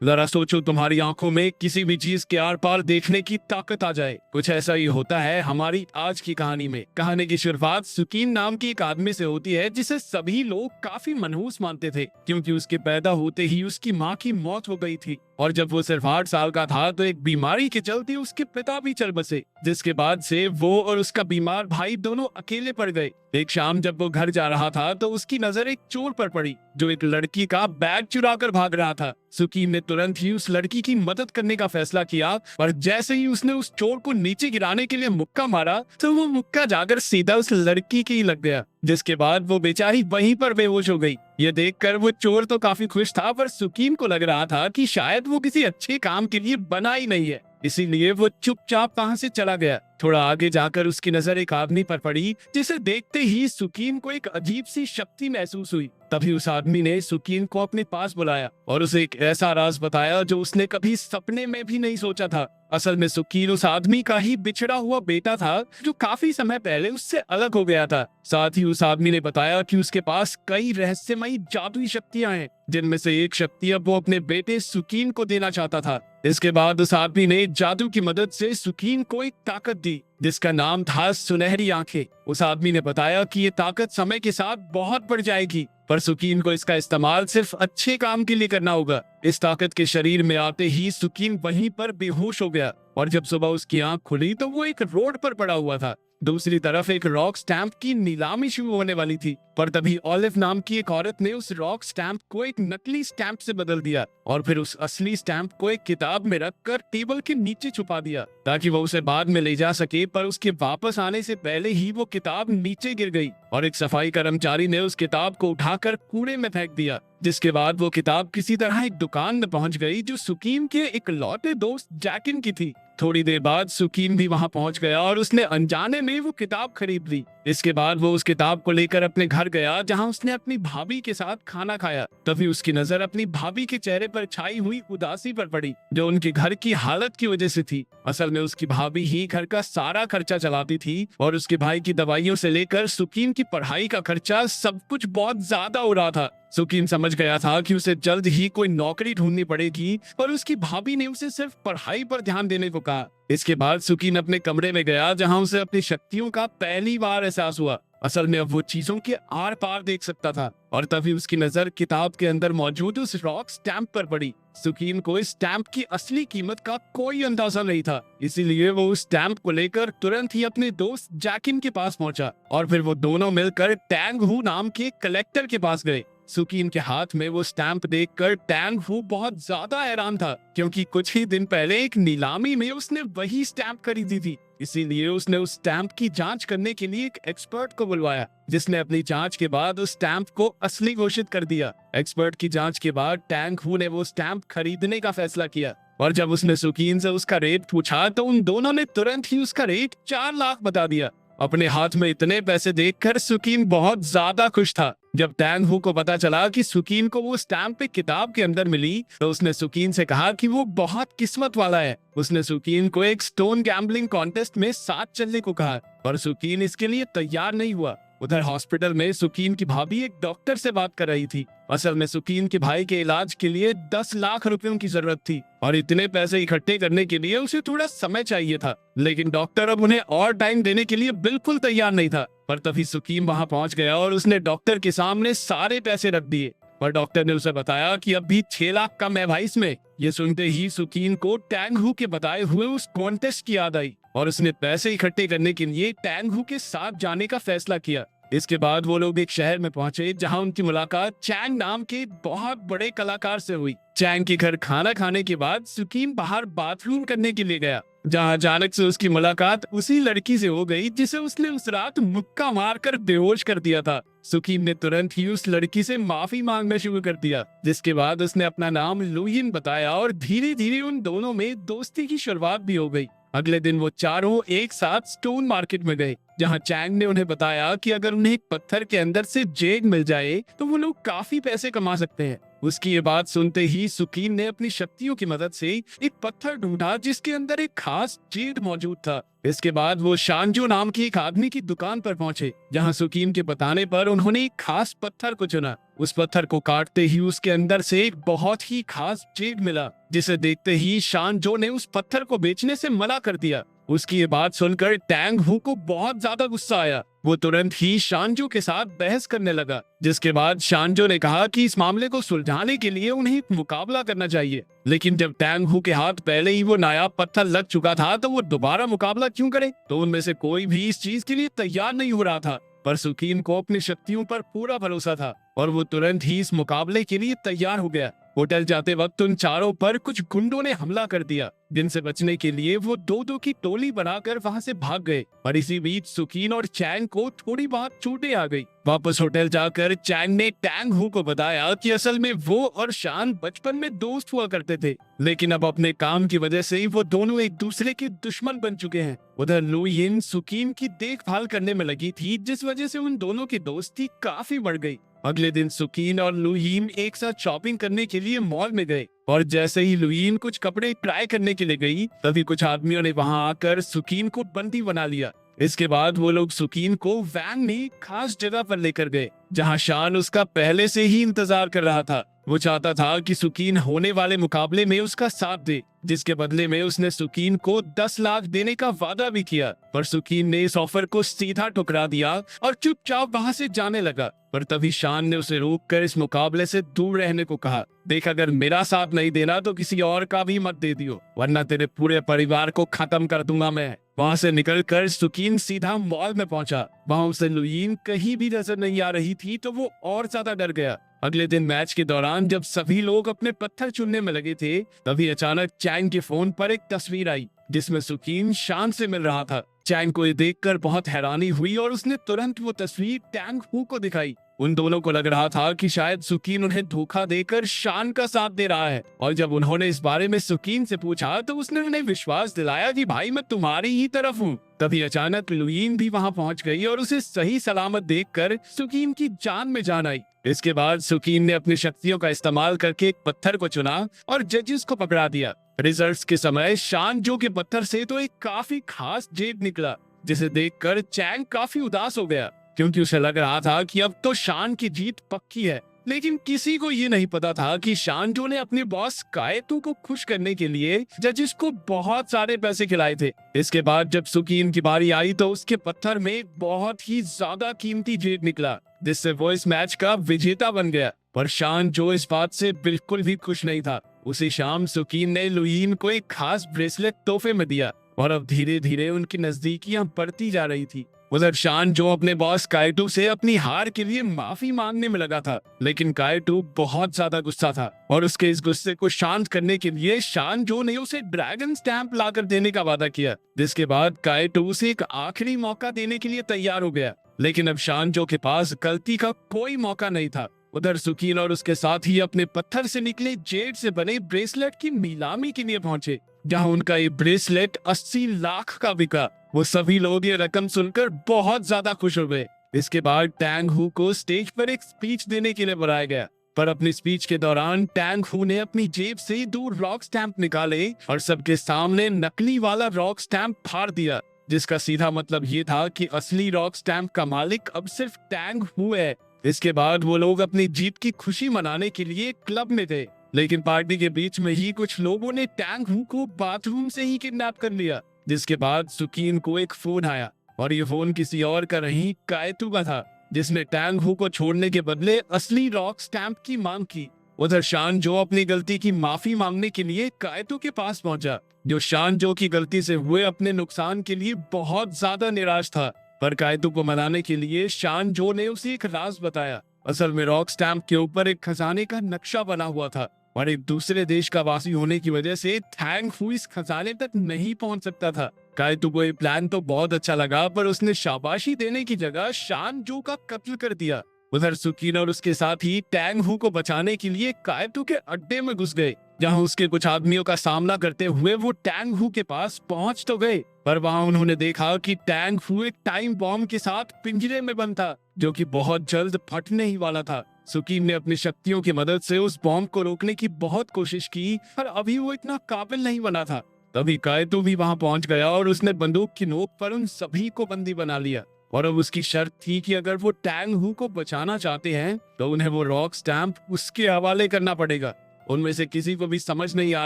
जरा सोचो तुम्हारी आंखों में किसी भी चीज के आर पार देखने की ताकत आ जाए। कुछ ऐसा ही होता है हमारी आज की कहानी में। कहानी की शुरुआत सुकीन नाम की एक आदमी से होती है जिसे सभी लोग काफी मनहूस मानते थे, क्योंकि उसके पैदा होते ही उसकी माँ की मौत हो गई थी। और जब वो सिर्फ 8 साल का था तो एक बीमारी के चलते उसके पिता भी चल बसे, जिसके बाद से वो और उसका बीमार भाई दोनों अकेले पड़ गए। एक शाम जब वो घर जा रहा था तो उसकी नजर एक चोर पर पड़ी जो एक लड़की का बैग चुरा कर भाग रहा था। सुकीन ने तुरंत ही उस लड़की की मदद करने का फैसला किया, पर जैसे ही उसने उस चोर को नीचे गिराने के लिए मुक्का मारा तो वो मुक्का जाकर सीधा उस लड़की के ही लग गया, जिसके बाद वो बेचारी वहीं पर बेहोश हो गई। ये देखकर वो चोर तो काफी खुश था, पर सुकीन को लग रहा था कि शायद वो किसी अच्छे काम के लिए बना ही नहीं है, इसीलिए वो चुपचाप वहां से चला गया। थोड़ा आगे जाकर उसकी नजर एक आदमी पर पड़ी, जिसे देखते ही सुकीन को एक अजीब सी शक्ति महसूस हुई। तभी उस आदमी ने सुकीन को अपने पास बुलाया और उसे एक ऐसा राज बताया जो उसने कभी सपने में भी नहीं सोचा था। असल में सुकीन उस आदमी का ही बिछड़ा हुआ बेटा था जो काफी समय पहले उससे अलग हो गया था। साथ ही उस आदमी ने बताया कि उसके पास कई रहस्यमयी जादुई शक्तियां हैं, जिनमें से एक शक्ति अब वो अपने बेटे सुकीन को देना चाहता था। इसके बाद उस आदमी ने जादू की मदद से सुकीन को एक ताकत दी जिसका नाम था सुनहरी आंखें। उस आदमी ने बताया कि ये ताकत समय के साथ बहुत बढ़ जाएगी, पर सुकीन को इसका इस्तेमाल सिर्फ अच्छे काम के लिए करना होगा। इस ताकत के शरीर में आते ही सुकीन वहीं पर बेहोश हो गया, और जब सुबह उसकी आंख खुली तो वो एक रोड पर पड़ा हुआ था। दूसरी तरफ एक रॉक स्टैंप की नीलामी शुरू होने वाली थी, पर तभी ऑलिव नाम की एक औरत ने उस रॉक स्टैंप को एक नकली स्टैंप से बदल दिया और फिर उस असली स्टैंप को एक किताब में रखकर टेबल के नीचे छुपा दिया ताकि वो उसे बाद में ले जा सके। पर उसके वापस आने से पहले ही वो किताब नीचे गिर गई और एक सफाई कर्मचारी ने उस किताब को उठाकर कूड़े में फेंक दिया, जिसके बाद वो किताब किसी तरह एक दुकान में पहुंच गई जो सुकीन के इकलौते दोस्त जैकिन की थी। थोड़ी देर बाद सुकीन भी वहां पहुंच गया और उसने अनजाने में वो किताब खरीद ली। इसके बाद वो उस किताब को लेकर अपने घर गया जहां उसने अपनी भाभी के साथ खाना खाया। तभी उसकी नजर अपनी भाभी के चेहरे पर छाई हुई उदासी पर पड़ी जो उनके घर की हालत की वजह से थी। असल में उसकी भाभी ही घर का सारा खर्चा चलाती थी और उसके भाई की दवाइयों से लेकर सुकीन की पढ़ाई का खर्चा सब कुछ बहुत ज्यादा हो रहा था। सुकीन समझ गया था कि उसे जल्द ही कोई नौकरी ढूंढनी पड़ेगी, पर उसकी भाभी ने उसे सिर्फ पढ़ाई पर ध्यान देने को कहा। इसके बाद सुकीन अपने कमरे में गया जहां उसे अपनी शक्तियों का पहली बार एहसास हुआ। असल में अब वो चीजों के आर पार देख सकता था, और तभी उसकी नजर किताब के अंदर मौजूद उस रॉक स्टैंप पर पड़ी। सुकीन को इस स्टैंप की असली कीमत का कोई अंदाजा नहीं था, इसीलिए वो उस स्टैंप को लेकर तुरंत ही अपने दोस्त जैकिन के पास पहुंचा और फिर वो दोनों मिलकर टैंग हू नाम के कलेक्टर के पास गए। सुकीन के हाथ में वो स्टैंप देखकर टैंग हू बहुत ज्यादा हैरान था, क्योंकि कुछ ही दिन पहले एक नीलामी में उसने वही स्टैंप खरीदी थी। इसीलिए उसने उस स्टैंप की जांच करने के लिए एक एक्सपर्ट को बुलवाया, जिसने अपनी जांच के बाद उस स्टैंप को असली घोषित कर दिया। एक्सपर्ट की जांच के बाद टैंग हू ने वो स्टैंप खरीदने का फैसला किया, और जब उसने सुकीन से उसका रेट पूछा तो उन दोनों ने तुरंत ही उसका रेट 4 लाख बता दिया। अपने हाथ में इतने पैसे देखकर सुकीन बहुत ज्यादा खुश था। जब टैंग हू को पता चला कि सुकीन को वो स्टैंप एक किताब के अंदर मिली तो उसने सुकीन से कहा कि वो बहुत किस्मत वाला है। उसने सुकीन को एक स्टोन गैम्बलिंग कॉन्टेस्ट में साथ चलने को कहा, पर सुकीन इसके लिए तैयार नहीं हुआ। उधर हॉस्पिटल में सुकीन की भाभी एक डॉक्टर से बात कर रही थी। असल में सुकीन के भाई के इलाज के लिए 10 लाख रुपयों की जरूरत थी, और इतने पैसे इकट्ठे करने के लिए उसे थोड़ा समय चाहिए था। लेकिन डॉक्टर अब उन्हें और टाइम देने के लिए बिल्कुल तैयार नहीं था। पर तभी सुकीन वहां पहुंच गया और उसने डॉक्टर के सामने सारे पैसे रख दिए, पर डॉक्टर ने उसे बताया कि अब भी 6 लाख कम है भाई इसमें। ये सुनते ही सुकीन को टैंग हू के बताए हुए उस कॉन्टेस्ट की याद आई, और उसने पैसे इकट्ठे करने के लिए टैंग हू के साथ जाने का फैसला किया। इसके बाद वो लोग एक शहर में पहुंचे जहां उनकी मुलाकात चैंग नाम के बहुत बड़े कलाकार से हुई। चैंग के घर खाना खाने के बाद सुकीन बाहर बाथरूम करने के लिए गया, जहां अचानक से उसकी मुलाकात उसी लड़की से हो गई जिसे उसने उस रात मुक्का मारकर बेहोश कर दिया था। सुकीन ने तुरंत ही उस लड़की से माफी मांगना शुरू कर दिया, जिसके बाद उसने अपना नाम लुयिन बताया और धीरे धीरे उन दोनों में दोस्ती की शुरुआत भी हो गई। अगले दिन वो चारों एक साथ स्टोन मार्केट में गए, जहां चैंग ने उन्हें बताया कि अगर उन्हें एक पत्थर के अंदर से जेड मिल जाए तो वो लोग काफी पैसे कमा सकते हैं। उसकी ये बात सुनते ही सुकीन ने अपनी शक्तियों की मदद से एक पत्थर ढूंढा जिसके अंदर एक खास जेड मौजूद था। इसके बाद वो शानजो नाम के एक आदमी की दुकान पर पहुंचे, जहां सुकीन के बताने पर उन्होंने एक खास पत्थर को चुना। उस पत्थर को काटते ही उसके अंदर से एक बहुत ही खास जेड मिला, जिसे देखते ही शानजो ने उस पत्थर को बेचने से मना कर दिया। उसकी ये बात सुनकर टैंग हू को बहुत ज्यादा गुस्सा आया। वो तुरंत ही शानजो के साथ बहस करने लगा, जिसके बाद शानजो ने कहा कि इस मामले को सुलझाने के लिए उन्हें एक मुकाबला करना चाहिए। लेकिन जब टैंग हू के हाथ पहले ही वो नायाब पत्थर लग चुका था, तो वो दोबारा मुकाबला क्यों करे? तो उनमें से कोई भी इस चीज के लिए तैयार नहीं हो रहा था। पर सुकीन को अपनी शक्तियों पर पूरा भरोसा था और वो तुरंत ही इस मुकाबले के लिए तैयार हो गया। होटल जाते वक्त उन चारों पर कुछ गुंडों ने हमला कर दिया, जिनसे बचने के लिए वो दो की टोली बनाकर वहां से भाग गए। और इसी बीच सुकीन और चैंग को थोड़ी बहुत चोटें आ गई। वापस होटल जाकर चैंग ने टैंग हू को बताया कि असल में वो और शान बचपन में दोस्त हुआ करते थे, लेकिन अब अपने काम की वजह से वो दोनों एक दूसरे के दुश्मन बन चुके हैं। उधर लू यिन सुकीन की देखभाल करने में लगी थी, जिस वजह से उन दोनों की दोस्ती काफी बढ़ गई। अगले दिन सुकीन और लुईन एक साथ शॉपिंग करने के लिए मॉल में गए और जैसे ही लुईन कुछ कपड़े ट्राई करने के लिए गई, तभी कुछ आदमियों ने वहां आकर सुकीन को बंदी बना लिया। इसके बाद वो लोग सुकीन को वैन में खास जगह पर लेकर गए, जहां शान उसका पहले से ही इंतजार कर रहा था। वो चाहता था कि सुकीन होने वाले मुकाबले में उसका साथ दे, जिसके बदले में उसने सुकीन को 10 लाख देने का वादा भी किया। पर सुकीन ने इस ऑफर को सीधा ठुकरा दिया और चुपचाप वहां से जाने लगा। पर तभी शान ने उसे रोककर इस मुकाबले से दूर रहने को कहा। देख, अगर मेरा साथ नहीं देना तो किसी और का भी मत दे दियो, वरना तेरे पूरे परिवार को खत्म कर दूंगा मैं। वहां से निकलकर सुकीन सीधा मॉल में पहुंचा। वहां उसे लुईन कहीं भी नजर नहीं आ रही थी, तो वो और ज्यादा डर गया। अगले दिन मैच के दौरान जब सभी लोग अपने पत्थर चुनने में लगे थे, तभी अचानक चैंग के फोन पर एक तस्वीर आई, जिसमें सुकीन शान से मिल रहा था। चैंग को ये देखकर बहुत हैरानी हुई और उसने तुरंत वो तस्वीर टैंग हू को दिखाई। उन दोनों को लग रहा था कि शायद सुकीन उन्हें धोखा देकर शान का साथ दे रहा है। और जब उन्होंने इस बारे में सुकीन से पूछा, तो उसने उन्हें विश्वास दिलाया कि भाई मैं तुम्हारी ही तरफ हूँ। तभी अचानक लुईन भी वहाँ पहुँच गई और उसे सही सलामत देखकर सुकीन की जान में जान आई। इसके बाद सुकीन ने अपनी शक्तियों का इस्तेमाल करके एक पत्थर को चुना और जजेस को पकड़ा दिया। रिजल्ट्स के समय शान जो के पत्थर से तो एक काफी खास जेड निकला, जिसे देखकर चैंग काफी उदास हो गया, क्योंकि उसे लग रहा था कि अब तो शान की जीत पक्की है। लेकिन किसी को ये नहीं पता था कि शानजो ने अपने बॉस कायतू को खुश करने के लिए जजेस को बहुत सारे पैसे खिलाए थे। इसके बाद जब सुकीन की बारी आई, तो उसके पत्थर में बहुत ही ज्यादा कीमती जेड निकला, जिससे वो इस मैच का विजेता बन गया। पर शानजो इस बात से बिल्कुल भी खुश नहीं था। उसी शाम सुकीन ने लुईन को एक खास ब्रेसलेट तोहफे में दिया और अब धीरे धीरे उनकी नजदीकियां बढ़ती जा रही थी। उधर शान जो अपने बॉस कायटू से अपनी हार के लिए माफी मांगने में लगा था, लेकिन कायटू बहुत ज्यादा गुस्सा था और उसके इस गुस्से को शांत करने के लिए शान जो ने उसे ड्रैगन स्टैंप लाकर देने का वादा किया। जिसके बाद कायटू उसे एक आखिरी मौका देने के लिए तैयार हो गया, लेकिन अब शान जो के पास गलती का कोई मौका नहीं था। उधर सुकीन और उसके साथ ही अपने पत्थर से निकले जेड से बने ब्रेसलेट की नीलामी के लिए पहुंचे, जहां उनका ये ब्रेसलेट 80 लाख का बिका। वो सभी लोग ये रकम सुनकर बहुत ज्यादा खुश हो गए। इसके बाद टैंग हू को स्टेज पर एक स्पीच देने के लिए बुलाया गया, पर अपनी स्पीच के दौरान टैंग हू ने अपनी जेब से 2 रॉक स्टैंप निकाले और सबके सामने नकली वाला रॉक स्टैंप फाड़ दिया, जिसका सीधा मतलब ये था कि असली रॉक स्टैंप का मालिक अब सिर्फ टैंग हू है। इसके बाद वो लोग अपनी जीत की खुशी मनाने के लिए क्लब में थे, लेकिन पार्टी के बीच में ही कुछ लोगों ने टैंग हू को बाथरूम से ही किडनैप कर लिया। जिसके बाद सुकीन को एक फोन आया और ये फोन किसी और का नहीं, कायतू का था, जिसने टैंग हू को छोड़ने के बदले असली रॉक स्टैंप की मांग की। उधर शान जो अपनी गलती की माफी मांगने के लिए कायतू के पास पहुंचा, जो शान जो की गलती से हुए अपने नुकसान के लिए बहुत ज्यादा निराश था। पर कायतू को मनाने के लिए शान जो ने उसे एक राज बताया। असल में रॉक स्टैंप के ऊपर एक खजाने का नक्शा बना हुआ था और एक दूसरे देश का वासी होने की वजह से टैंग हू इस खजाने तक नहीं पहुंच सकता था। कायतू को ये प्लान तो बहुत अच्छा लगा, पर उसने शाबाशी देने की जगह शान जो का कत्ल कर दिया। उधर सुकीन और उसके साथ ही टैंग हू को बचाने के लिए कायतू के अड्डे में घुस गए, जहां उसके कुछ आदमियों का सामना करते हुए वो टैंग हू के पास पहुंच तो गए, पर वहां उन्होंने देखा कि टैंग हू एक टाइम बॉम्ब के साथ पिंजरे में बंद था, जो कि बहुत जल्द फटने ही वाला था। सुकीन ने अपनी शक्तियों की मदद से उस बॉम्ब को रोकने की बहुत कोशिश की, पर अभी वो इतना काबिल नहीं बना था। तभी कायतो भी वहां पहुंच गया और उसने बंदूक की नोक पर उन सभी को बंदी बना लिया। और अब उसकी शर्त थी कि अगर वो टैंग हू को बचाना चाहते हैं तो उन्हें वो रॉक स्टैम्प उसके हवाले करना पड़ेगा। उनमें से किसी को भी समझ नहीं आ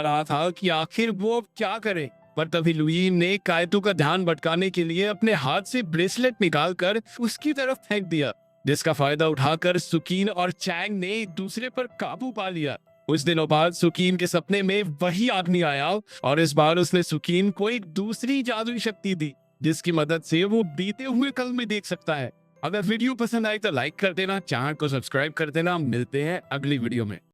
रहा था कि आखिर वो अब क्या करे। पर तभी लुईन ने कायतो का ध्यान भटकाने के लिए अपने हाथ से ब्रेसलेट निकालकर उसकी तरफ फेंक दिया, जिसका फायदा उठाकर सुकीन और चैंग ने एक दूसरे पर काबू पा लिया। कुछ दिनों बाद सुकीन के सपने में वही आदमी आया और इस बार उसने सुकीन को एक दूसरी जादुई शक्ति दी, जिसकी मदद से वो बीते हुए कल में देख सकता है। अगर वीडियो पसंद आई तो लाइक कर देना, चैनल को सब्सक्राइब कर देना। मिलते हैं अगली वीडियो में।